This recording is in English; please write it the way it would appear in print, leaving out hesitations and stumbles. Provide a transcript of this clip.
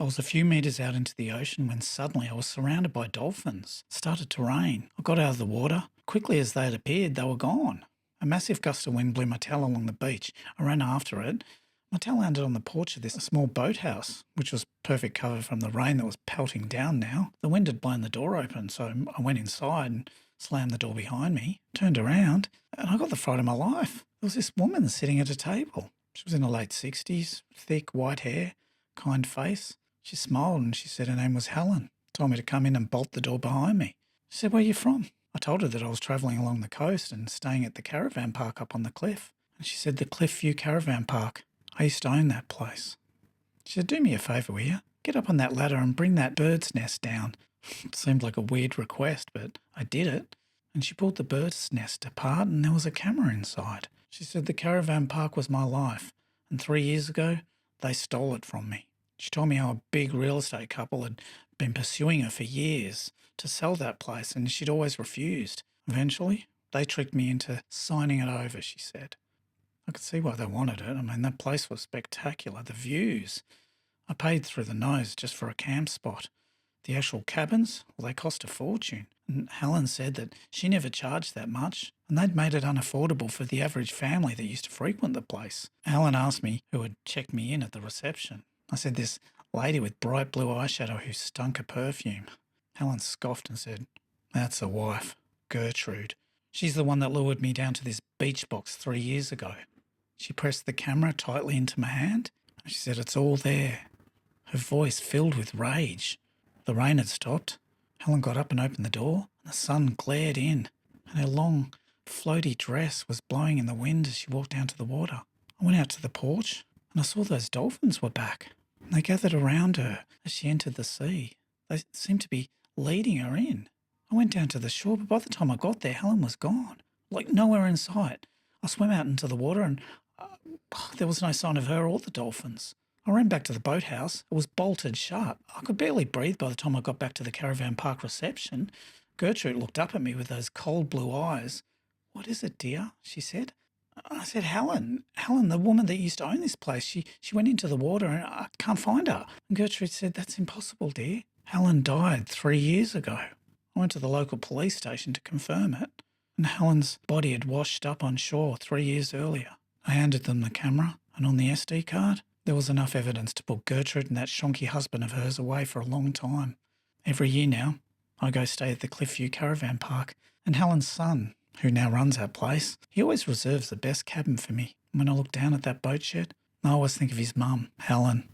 I was a few metres out into the ocean when suddenly I was surrounded by dolphins. It started to rain. I got out of the water. Quickly as they had appeared, they were gone. A massive gust of wind blew my towel along the beach. I ran after it. My towel landed on the porch of this small boathouse, which was perfect cover from the rain that was pelting down now. The wind had blown the door open, so I went inside and slammed the door behind me, turned around, and I got the fright of my life. There was this woman sitting at a table. She was in her late 60s, thick white hair, kind face. She smiled and she said her name was Helen. Told me to come in and bolt the door behind me. She said, "Where are you from?" I told her that I was travelling along the coast and staying at the caravan park up on the cliff. And she said, "The Cliff View Caravan Park. I used to own that place." She said, "Do me a favour, will you? Get up on that ladder and bring that bird's nest down." It seemed like a weird request, but I did it. And she pulled the bird's nest apart and there was a camera inside. She said the caravan park was my life, and 3 years ago, they stole it from me. She told me how a big real estate couple had been pursuing her for years to sell that place, and she'd always refused. Eventually, they tricked me into signing it over, she said. I could see why they wanted it. I mean, that place was spectacular. The views. I paid through the nose just for a camp spot. The actual cabins, well, they cost a fortune. And Helen said that she never charged that much, and they'd made it unaffordable for the average family that used to frequent the place. Helen asked me who had checked me in at the reception. I said, "This lady with bright blue eyeshadow who stunk of perfume." Helen scoffed and said, "That's a wife, Gertrude. She's the one that lured me down to this beach box 3 years ago." She pressed the camera tightly into my hand and she said, "It's all there." Her voice filled with rage. The rain had stopped. Helen got up and opened the door, and the sun glared in, and her long, floaty dress was blowing in the wind as she walked down to the water. I went out to the porch, and I saw those dolphins were back. And they gathered around her as she entered the sea. They seemed to be leading her in. I went down to the shore, but by the time I got there, Helen was gone, like nowhere in sight. I swam out into the water, and there was no sign of her or the dolphins. I ran back to the boathouse. It was bolted shut. I could barely breathe by the time I got back to the caravan park reception. Gertrude looked up at me with those cold blue eyes. "What is it, dear?" she said. I said, Helen, the woman that used to own this place. She went into the water and I can't find her." And Gertrude said, "That's impossible, dear. Helen died 3 years ago." I went to the local police station to confirm it, and Helen's body had washed up on shore 3 years earlier. I handed them the camera, and on the SD card, there was enough evidence to put Gertrude and that shonky husband of hers away for a long time. Every year now, I go stay at the Cliffview Caravan Park, and Helen's son, who now runs that place, he always reserves the best cabin for me. When I look down at that boat shed, I always think of his mum, Helen.